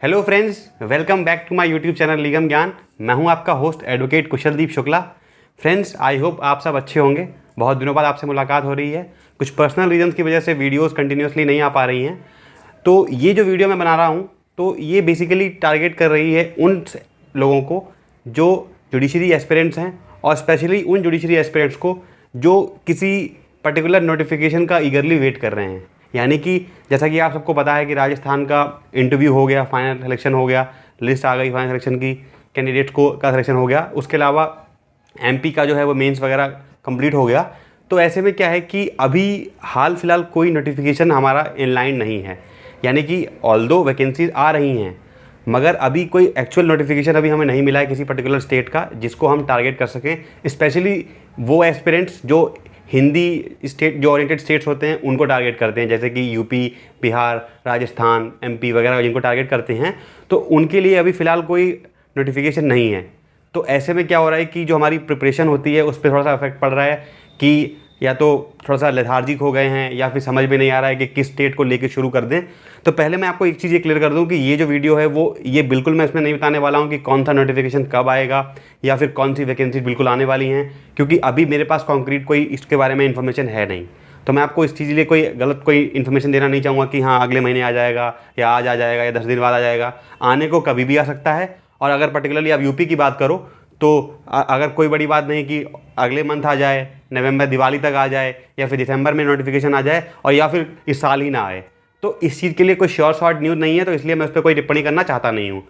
Hello friends, welcome back to my YouTube channel Nigam Gyan. मैं हूं आपका host advocate Kushaldeep Shukla. Friends, I hope आप सब अच्छे होंगे। बहुत दिनों बाद आपसे मुलाकात हो रही है। कुछ पर्सनल रीजंस की वजह से वीडियोस कंटिन्यूसली नहीं आ पा रही हैं। तो ये जो वीडियो मैं बना रहा हूं, तो ये बेसिकली टारगेट कर रही है उन लोगों को जो जुडिशरी एस्पिरेंट्स हैं, और स्पेशली उन जुडिशरी एस्पिरेंट्स को जो किसी पर्टिकुलर नोटिफिकेशन का ईगरली वेट कर रहे हैं। यानी कि जैसा कि आप सबको पता है कि राजस्थान का इंटरव्यू हो गया, फाइनल सिलेक्शन हो गया, लिस्ट आ गई फाइनल सिलेक्शन की, कैंडिडेट्स को का सिलेक्शन हो गया। उसके अलावा एमपी का जो है वो मेंस वगैरह कंप्लीट हो गया। तो ऐसे में क्या है कि अभी हाल फिलहाल कोई नोटिफिकेशन हमारा इनलाइन नहीं है। यानी कि ऑल्दो वैकेंसीज आ रही हैं, मगर अभी कोई एक्चुअल नोटिफिकेशन अभी हमें नहीं मिला है किसी पर्टिकुलर स्टेट का जिसको हम टारगेट कर सकें। स्पेशली वो एस्पिरेंट्स जो हिंदी स्टेट जो ओरिएंटेड स्टेट्स होते हैं उनको टारगेट करते हैं, जैसे कि यूपी, बिहार, राजस्थान, एमपी वगैरह जिनको टारगेट करते हैं, तो उनके लिए अभी फ़िलहाल कोई नोटिफिकेशन नहीं है। तो ऐसे में क्या हो रहा है कि जो हमारी प्रिपरेशन होती है उस पर थोड़ा सा इफेक्ट पड़ रहा है कि या तो थोड़ा सा लेथार्जिक हो गए हैं या फिर समझ में नहीं आ रहा है कि किस स्टेट को लेके शुरू कर दें। तो पहले मैं आपको एक चीज़ ये क्लियर कर दूं कि ये जो वीडियो है वो ये बिल्कुल मैं इसमें नहीं बताने वाला हूं कि कौन सा नोटिफिकेशन कब आएगा या फिर कौन सी वैकेंसी बिल्कुल आने वाली हैं, क्योंकि अभी मेरे पास कॉन्क्रीट कोई इसके बारे में इन्फॉर्मेशन है नहीं। तो मैं आपको इस चीज़ के लिए कोई गलत कोई इन्फॉर्मेशन देना नहीं चाहूँगा कि हाँ अगले महीने आ जाएगा या आज आ जाएगा या 10 दिन बाद आ जाएगा। आने को कभी भी आ सकता है। और अगर पर्टिकुलरली आप यूपी की बात करो तो अगर कोई बड़ी बात नहीं कि अगले मंथ आ जाए, नवंबर दिवाली तक आ जाए, या फिर दिसंबर में नोटिफिकेशन आ जाए, और या फिर इस साल ही ना आए, तो इस चीज़ के लिए कोई श्योर शॉर्ट न्यूज़ नहीं है। तो इसलिए मैं उस पर कोई टिप्पणी करना चाहता नहीं हूँ।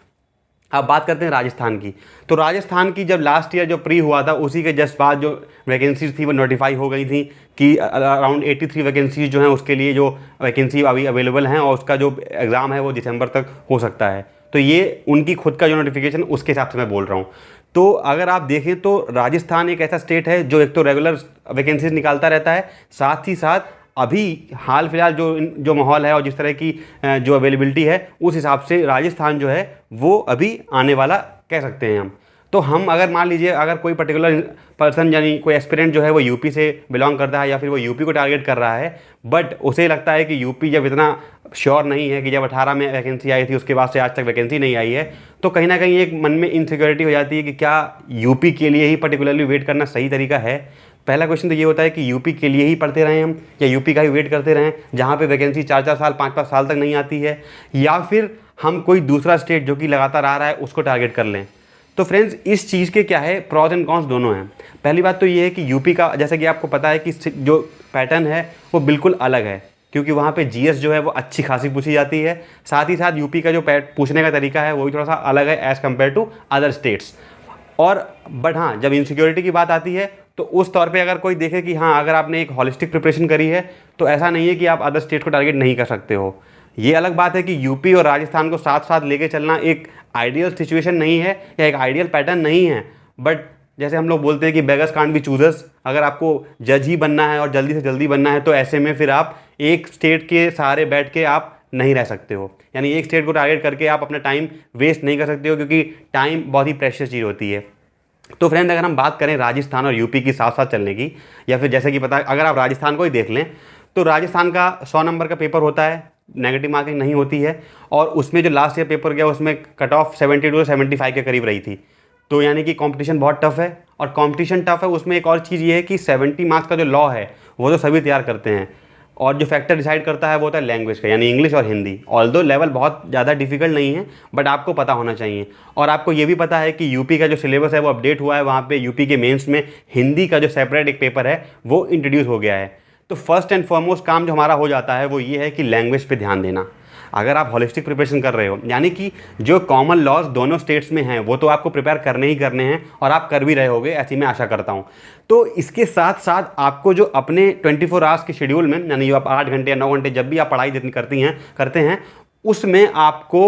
अब बात करते हैं राजस्थान की। तो राजस्थान की जब लास्ट ईयर जो प्री हुआ था उसी के जस्ट बाद जो वैकेंसीज थी वो नोटिफाई हो गई थी कि अराउंड 83 वैकेंसीज जो हैं उसके लिए जो वैकेंसी अभी अवेलेबल हैं, और उसका जो एग्ज़ाम है वो दिसंबर तक हो सकता है। तो ये उनकी खुद का जो नोटिफिकेशन उसके हिसाब से मैं बोल रहा हूँ। तो अगर आप देखें तो राजस्थान एक ऐसा स्टेट है जो एक तो रेगुलर वैकेंसीज निकालता रहता है, साथ ही साथ अभी हाल फिलहाल जो माहौल है और जिस तरह की जो अवेलेबिलिटी है उस हिसाब से राजस्थान जो है वो अभी आने वाला कह सकते हैं हम। तो हम अगर मान लीजिए अगर कोई पर्टिकुलर पर्सन यानी कोई एस्पिरेंट जो है वो यूपी से बिलोंग करता है या फिर वो यूपी को टारगेट कर रहा है, बट उसे लगता है कि यूपी जब इतना श्योर नहीं है कि जब 18 में वैकेंसी आई थी उसके बाद से आज तक वैकेंसी नहीं आई है, तो कहीं ना कहीं एक मन में इनसिक्योरिटी हो जाती है कि क्या यूपी के लिए ही पर्टिकुलरली वेट करना सही तरीका है। पहला क्वेश्चन तो ये होता है कि यूपी के लिए ही पढ़ते रहें हम, या यूपी का ही वेट करते रहें जहाँ पे वैकेंसी 4-4 साल 5-5 साल तक नहीं आती है, या फिर हम कोई दूसरा स्टेट जो कि लगातार आ रहा है उसको टारगेट कर लें। तो फ्रेंड्स, इस चीज़ के क्या है, प्रॉज एंड कॉन्स दोनों हैं। पहली बात तो ये है कि यूपी का जैसा कि आपको पता है कि जो पैटर्न है वो बिल्कुल अलग है, क्योंकि वहाँ पे जीएस जो है वो अच्छी खासी पूछी जाती है। साथ ही साथ यूपी का जो पूछने का तरीका है वो भी थोड़ा सा अलग है as compare to other states. और बट हाँ, जब इनसिक्योरिटी की बात आती है तो उस तौर पे अगर कोई देखे कि हाँ अगर आपने एक हॉलिस्टिक प्रिपरेशन करी है तो ऐसा नहीं है कि आप अदर स्टेट को टारगेट नहीं कर सकते हो। ये अलग बात है कि यूपी और राजस्थान को साथ साथ लेके चलना एक आइडियल सिचुएशन नहीं है या एक आइडियल पैटर्न नहीं है। बट जैसे हम लोग बोलते हैं कि बेगर्स कांट बी चूजर्स, अगर आपको जज ही बनना है और जल्दी से जल्दी बनना है तो ऐसे में फिर आप एक स्टेट के सहारे बैठ के आप नहीं रह सकते हो। यानी एक स्टेट को टारगेट करके आप अपना टाइम वेस्ट नहीं कर सकते हो, क्योंकि टाइम बहुत ही प्रेशियस चीज़ होती है। तो फ्रेंड, अगर हम बात करें राजस्थान और यूपी की साथ साथ चलने की, या फिर जैसे कि पता अगर आप राजस्थान को ही देख लें तो राजस्थान का 100 नंबर का पेपर होता है, नेगेटिव मार्किंग नहीं होती है, और उसमें जो लास्ट ईयर पेपर गया उसमें कट ऑफ 72 से 75 के करीब रही थी। तो यानी कि कंपटीशन बहुत टफ है, और कंपटीशन टफ है उसमें एक और चीज़ ये है कि 70 मार्क्स का जो लॉ है वो तो सभी तैयार करते हैं, और जो फैक्टर डिसाइड करता है वो होता है लैंग्वेज का, यानी इंग्लिश और हिंदी। ऑल्दो लेवल बहुत ज़्यादा डिफिकल्ट नहीं है, बट आपको पता होना चाहिए। और आपको ये भी पता है कि यूपी का जो सिलेबस है वो अपडेट हुआ है, वहाँ पे यूपी के मेंस में हिंदी का जो सेपरेट एक पेपर है वो इंट्रोड्यूस हो गया है। तो फर्स्ट एंड फॉरमोस्ट काम जो हमारा हो जाता है वो ये है कि लैंग्वेज पे ध्यान देना। अगर आप होलिस्टिक प्रिपरेशन कर रहे हो, यानी कि जो कॉमन लॉज दोनों स्टेट्स में हैं वो तो आपको प्रिपेयर करने ही करने हैं, और आप कर भी रहे होगे ऐसी मैं आशा करता हूँ। तो इसके साथ साथ आपको जो अपने 24 आवर्स के शेड्यूल में, यानी जो आप 8 घंटे या 9 घंटे जब भी आप पढ़ाई जितनी करते हैं उसमें आपको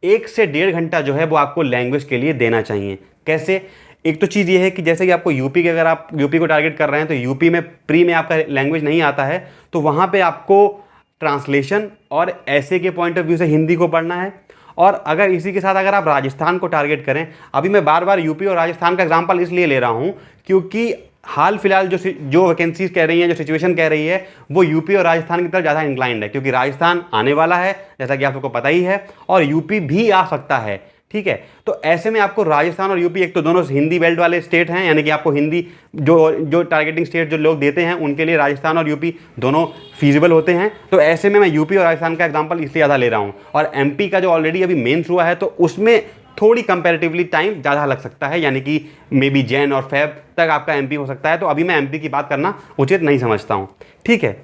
1 से 1.5 घंटा जो है वो आपको लैंग्वेज के लिए देना चाहिए। कैसे? एक तो चीज़ ये है कि जैसे कि आपको यूपी के, अगर आप यूपी को टारगेट कर रहे हैं तो यूपी में प्री में आपका लैंग्वेज नहीं आता है, तो वहाँ पे आपको ट्रांसलेशन और ऐसे के पॉइंट ऑफ व्यू से हिंदी को पढ़ना है। और अगर इसी के साथ अगर आप राजस्थान को टारगेट करें, अभी मैं बार बार यूपी और राजस्थान का एग्जांपल इसलिए ले रहा हूँ क्योंकि हाल फिलहाल जो वैकेंसीज कह रही हैं, जो सिचुएशन कह रही है, वो यूपी और राजस्थान की तरफ ज़्यादा इंक्लाइंड है, क्योंकि राजस्थान आने वाला है जैसा कि आप सबको पता ही है, और यूपी भी आ सकता है। ठीक है, तो ऐसे में आपको राजस्थान और यूपी, एक तो दोनों हिंदी बेल्ट वाले स्टेट हैं, यानी कि आपको हिंदी जो टारगेटिंग स्टेट जो लोग देते हैं उनके लिए राजस्थान और यूपी दोनों फीजिबल होते हैं। तो ऐसे में मैं यूपी और राजस्थान का एग्जांपल इसलिए ज़्यादा ले रहा हूँ। और एमपी का जो ऑलरेडी अभी मेंस हुआ है, तो उसमें थोड़ी कंपैरेटिवली टाइम ज़्यादा लग सकता है, यानी कि मे बी जैन और फेब तक आपका एमपी हो सकता है। तो अभी मैं एमपी की बात करना उचित नहीं समझता हूँ। ठीक है,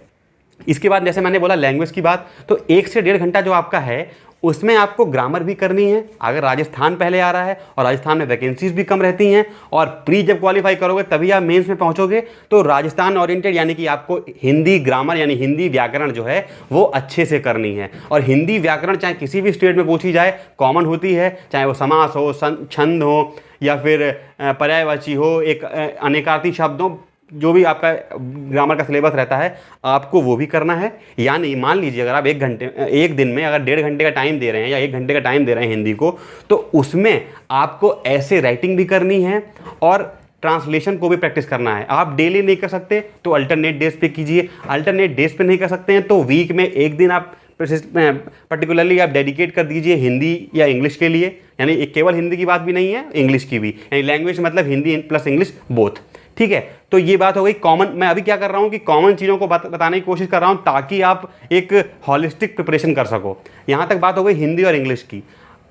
इसके बाद जैसे मैंने बोला लैंग्वेज की बात, तो 1 से 1.5 घंटा जो आपका है उसमें आपको ग्रामर भी करनी है। अगर राजस्थान पहले आ रहा है और राजस्थान में वैकेंसीज भी कम रहती हैं, और प्री जब क्वालिफाई करोगे तभी आप मेंस में पहुंचोगे, तो राजस्थान ओरिएंटेड यानी कि आपको हिंदी ग्रामर यानी हिंदी व्याकरण जो है वो अच्छे से करनी है। और हिंदी व्याकरण चाहे किसी भी स्टेट में पूछी जाए कॉमन होती है, चाहे वो समास हो, छंद हो, या फिर पर्यायवाची हो, एक अनेकार्थी शब्द हो, जो भी आपका ग्रामर का सिलेबस रहता है आपको वो भी करना है। यानी मान लीजिए अगर आप एक दिन में अगर 1.5 घंटे का टाइम दे रहे हैं या 1 घंटे का टाइम दे रहे हैं हिंदी को, तो उसमें आपको ऐसे राइटिंग भी करनी है और ट्रांसलेशन को भी प्रैक्टिस करना है। आप डेली नहीं कर सकते तो अल्टरनेट डेज पे कीजिए, अल्टरनेट डेज पे नहीं कर सकते हैं तो वीक में एक दिन आप पर्टिकुलरली आप डेडिकेट कर दीजिए हिंदी या इंग्लिश के लिए। यानी केवल हिंदी की बात भी नहीं है, इंग्लिश की भी, यानी लैंग्वेज मतलब हिंदी प्लस इंग्लिश बोथ। ठीक है, तो ये बात हो गई कॉमन। मैं अभी क्या कर रहा हूँ कि कॉमन चीज़ों को बताने की कोशिश कर रहा हूँ ताकि आप एक हॉलिस्टिक प्रिपरेशन कर सको। यहाँ तक बात हो गई हिंदी और इंग्लिश की।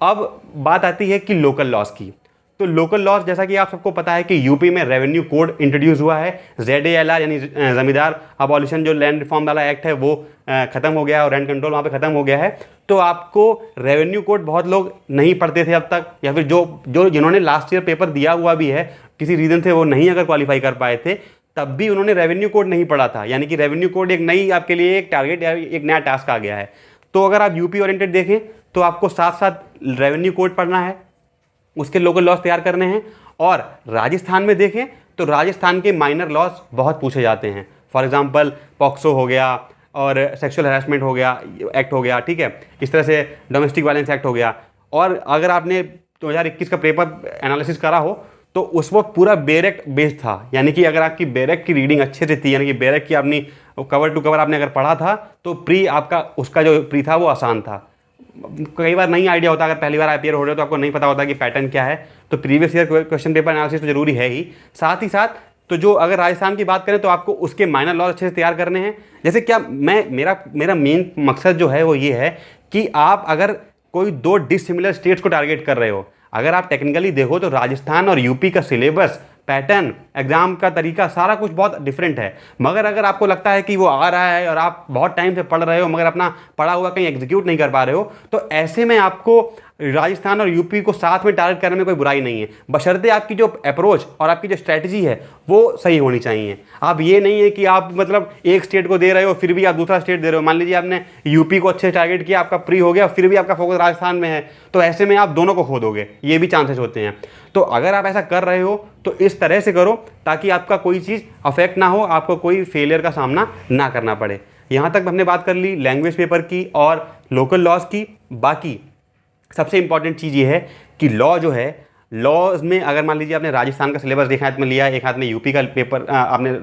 अब बात आती है कि लोकल लॉज की। तो लोकल लॉज, जैसा कि आप सबको पता है कि यूपी में रेवेन्यू कोड इंट्रोड्यूस हुआ है, ZALR यानी ज़मींदार अबॉलिशन, जो लैंड रिफॉर्म वाला एक्ट है वो ख़त्म हो गया है और रेंट कंट्रोल वहाँ पे ख़त्म हो गया है। तो आपको रेवेन्यू कोड बहुत लोग नहीं पढ़ते थे अब तक, या फिर जिन्होंने लास्ट ईयर पेपर दिया हुआ भी है, किसी रीज़न से वो नहीं अगर क्वालिफाई कर पाए थे, तब भी उन्होंने रेवेन्यू कोड नहीं पढ़ा था। यानी कि रेवेन्यू कोड एक नई आपके लिए एक टारगेट या एक नया टास्क आ गया है। तो अगर आप यूपी ओरिएंटेड देखें तो आपको साथ साथ रेवेन्यू कोड पढ़ना है, उसके लोकल लॉज तैयार करने हैं। और राजस्थान में देखें तो राजस्थान के माइनर लॉज बहुत पूछे जाते हैं। फॉर एग्जांपल पॉक्सो हो गया और सेक्सुअल हैरेसमेंट हो गया, एक्ट हो गया, ठीक है, इस तरह से डोमेस्टिक वायलेंस एक्ट हो गया। और अगर आपने 2021 का पेपर एनालिसिस करा हो तो उस वक्त पूरा बेरेक बेस्ड था, यानी कि अगर आपकी बेरेक की रीडिंग अच्छे से थी, यानी कि बेरेक की अपनी कवर टू कवर आपने अगर पढ़ा था, तो प्री आपका उसका जो प्री था वो आसान था। कई बार नहीं आइडिया होता, अगर पहली बार अपियर हो रहे हो तो आपको नहीं पता होता कि पैटर्न क्या है, तो previous year question paper analysis तो जरूरी है ही। साथ ही साथ तो जो अगर राजस्थान की बात करें तो आपको उसके माइनर लॉज अच्छे से तैयार करने हैं। जैसे क्या मेरा मेन मकसद जो है वो ये है कि आप अगर कोई 2 डिसिमिलर स्टेट्स को टारगेट कर रहे हो, अगर आप टेक्निकली देखो तो राजस्थान और यूपी का सिलेबस, पैटर्न, एग्जाम का तरीका सारा कुछ बहुत डिफरेंट है। मगर अगर आपको लगता है कि वो आ रहा है और आप बहुत टाइम से पढ़ रहे हो मगर अपना पढ़ा हुआ कहीं एग्जीक्यूट नहीं कर पा रहे हो, तो ऐसे में आपको राजस्थान और यूपी को साथ में टारगेट करने में कोई बुराई नहीं है, बशर्ते आपकी जो अप्रोच और आपकी जो स्ट्रैटेजी है वो सही होनी चाहिए। आप ये नहीं है कि आप मतलब एक स्टेट को दे रहे हो फिर भी आप दूसरा स्टेट दे रहे हो। मान लीजिए आपने यूपी को अच्छे टारगेट किया, आपका प्री हो गया, फिर भी आपका फोकस राजस्थान में है, तो ऐसे में आप दोनों को खो दोगे, ये भी चांसेस होते हैं। तो अगर आप ऐसा कर रहे हो तो इस तरह से करो ताकि आपका कोई चीज़ अफेक्ट ना हो, आपको कोई फेलियर का सामना ना करना पड़े। यहाँ तक हमने बात कर ली लैंग्वेज पेपर की और लोकल लॉज की। बाकी सबसे इंपॉर्टेंट चीज़ ये है कि लॉ जो है, लॉज में अगर मान लीजिए आपने राजस्थान का सिलेबस एक हाथ में लिया है, एक हाथ में यूपी का पेपर आपने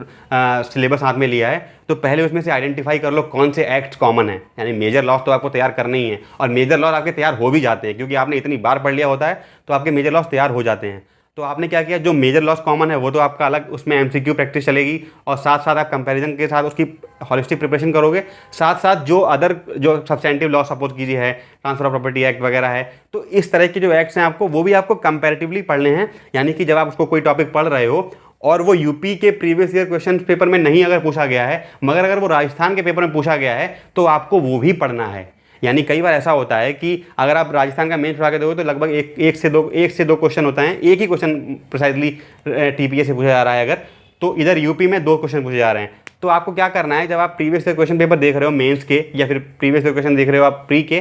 सिलेबस हाथ में लिया है, तो पहले उसमें से आइडेंटिफाई कर लो कौन से एक्ट्स कॉमन है। यानी मेजर लॉज तो आपको तैयार करने ही है, और मेजर लॉज आपके तैयार हो भी जाते हैं क्योंकि आपने इतनी बार पढ़ लिया होता है तो आपके मेजर लॉज तैयार हो जाते हैं। तो आपने क्या किया, जो मेजर लॉस कॉमन है वो तो आपका अलग, उसमें MCQ प्रैक्टिस चलेगी, और साथ साथ आप कंपैरिजन के साथ उसकी हॉलिस्टिक प्रिपरेशन करोगे। साथ साथ जो अदर जो सब्सटेंटिव लॉ सपोज कीजिए है, ट्रांसफर ऑफ प्रॉपर्टी एक्ट वगैरह है, तो इस तरह के जो एक्ट्स हैं आपको वो भी आपको कंपैरेटिवली पढ़ने हैं। यानी कि जब आप उसको कोई टॉपिक पढ़ रहे हो और वो यूपी के प्रीवियस ईयर क्वेश्चन पेपर में नहीं अगर पूछा गया है, मगर अगर वो राजस्थान के पेपर में पूछा गया है तो आपको वो भी पढ़ना है। यानी कई बार ऐसा होता है कि अगर आप राजस्थान का मेंस उठा के दोगे तो लगभग एक से दो क्वेश्चन होता है, एक ही क्वेश्चन प्रिसाइजली TPA से पूछा जा रहा है अगर, तो इधर यूपी में 2 क्वेश्चन पूछे जा रहे हैं। तो आपको क्या करना है, जब आप प्रीवियस ईयर क्वेश्चन पेपर देख रहे हो मेंस के या फिर प्रीवियस ईयर क्वेश्चन देख रहे हो आप प्री के,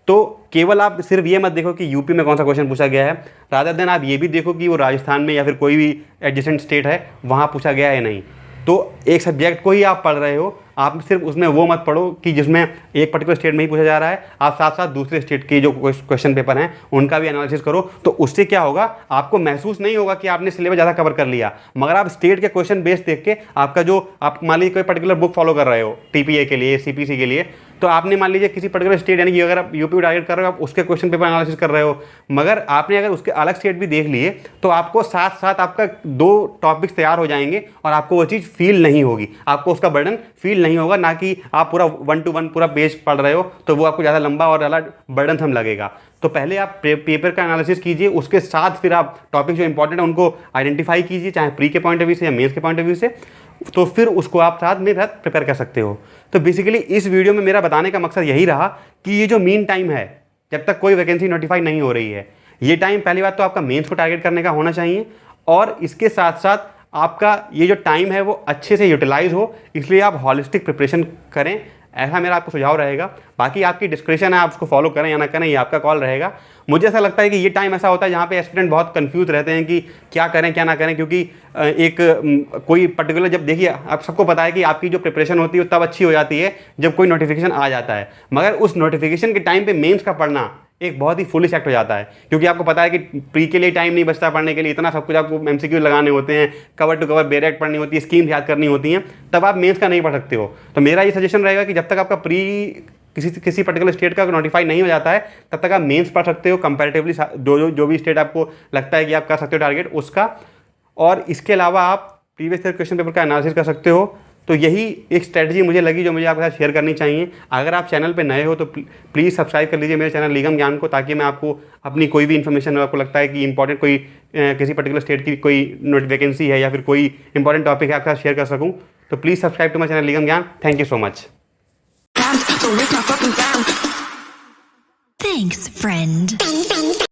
तो केवल आप सिर्फ ये मत देखो कि यूपी में कौन सा क्वेश्चन पूछा गया है, रादर देन आप ये भी देखो कि वो राजस्थान में या फिर कोई भी एडजेसेंट स्टेट है वहाँ पूछा गया है नहीं। तो एक सब्जेक्ट को ही आप पढ़ रहे हो, आप सिर्फ उसमें वो मत पढ़ो कि जिसमें एक पर्टिकुलर स्टेट में ही पूछा जा रहा है, आप साथ साथ दूसरे स्टेट के जो क्वेश्चन पेपर हैं उनका भी एनालिसिस करो। तो उससे क्या होगा, आपको महसूस नहीं होगा कि आपने सिलेबस ज़्यादा कवर कर लिया, मगर आप स्टेट के क्वेश्चन बेस देख के आपका जो आप मान लीजिए कोई पर्टिकुलर बुक फॉलो कर रहे हो टीपीए के लिए, सीपीसी के लिए, तो आपने मान लीजिए किसी पर्टिकुलर स्टेट यानी कि अगर आप यूपी को टारगेट कर रहे हो, आप उसके क्वेश्चन पेपर एनालिसिस कर रहे हो, मगर आपने अगर उसके अलग स्टेट भी देख लिए तो आपको साथ साथ आपका 2 टॉपिक्स तैयार हो जाएंगे और आपको वो चीज़ फील नहीं होगी, आपको उसका बर्डन फील नहीं होगा। ना कि आप पूरा 1 to 1 पूरा पेज पढ़ रहे हो तो वो आपको ज़्यादा लंबा और ज़्यादा बर्डनसम लगेगा। तो पहले आप पेपर का एनालिसिस कीजिए, उसके साथ फिर आप टॉपिक जो इंपॉर्टेंट है उनको आइडेंटिफाई कीजिए, चाहे प्री के पॉइंट ऑफ व्यू से या मेंस के पॉइंट ऑफ व्यू से, तो फिर उसको आप साथ में प्रिपेयर कर सकते हो। तो बेसिकली इस वीडियो में मेरा बताने का मकसद यही रहा कि ये जो मीन टाइम है, जब तक कोई वैकेंसी नोटिफाई नहीं हो रही है, ये टाइम पहली बात तो आपका मेंस को टारगेट करने का होना चाहिए, और इसके साथ साथ आपका ये जो टाइम है वो अच्छे से यूटिलाइज हो, इसलिए आप हॉलिस्टिक प्रिपरेशन करें, ऐसा मेरा आपको सुझाव रहेगा। बाकी आपकी डिस्क्रिप्शन है, आप उसको फॉलो करें या ना करें, ये आपका कॉल रहेगा। मुझे ऐसा लगता है कि ये टाइम ऐसा होता है जहाँ पे एस्पिरेंट बहुत कंफ्यूज रहते हैं कि क्या करें क्या ना करें, क्योंकि कोई पर्टिकुलर, जब देखिए आप सबको पता है कि आपकी जो प्रिपरेशन होती है वो तब अच्छी हो जाती है जब कोई नोटिफिकेशन आ जाता है, मगर उस नोटिफिकेशन के टाइम पे मेंस का पढ़ना एक बहुत ही फुलिश एक्ट हो जाता है, क्योंकि आपको पता है कि प्री के लिए टाइम नहीं बचता पढ़ने के लिए, इतना सब कुछ आपको एमसीक्यू लगाने होते हैं, कवर टू कवर बेरेक्ट पढ़नी होती है, स्कीम याद करनी होती हैं, तब आप मेंस का नहीं पढ़ सकते हो। तो मेरा ये सजेशन रहेगा कि जब तक आपका प्री किसी पर्टिकुलर स्टेट का नोटिफाई नहीं हो जाता है तब तक आप मेंस पढ़ सकते हो, कंपैरेटिवली जो भी स्टेट आपको लगता है कि आप कर सकते हो टारगेट उसका, और इसके अलावा आप प्रीवियस ईयर क्वेश्चन पेपर का एनालिसिस कर सकते हो। तो यही एक स्ट्रेटजी मुझे लगी जो मुझे आपके साथ शेयर करनी चाहिए। अगर आप चैनल पे नए हो तो प्लीज़ सब्सक्राइब कर लीजिए मेरे चैनल लीगम ज्ञान को, ताकि मैं आपको अपनी कोई भी इन्फॉर्मेशन आपको लगता है कि इंपॉर्टेंट कोई किसी पर्टिकुलर स्टेट की कोई वैकेंसी है या फिर कोई इंपॉर्टेंट टॉपिक है आपके साथ शेयर कर सकूँ। तो please subscribe to my channel लीगम Gyan. Thank you so much. Thanks, friend.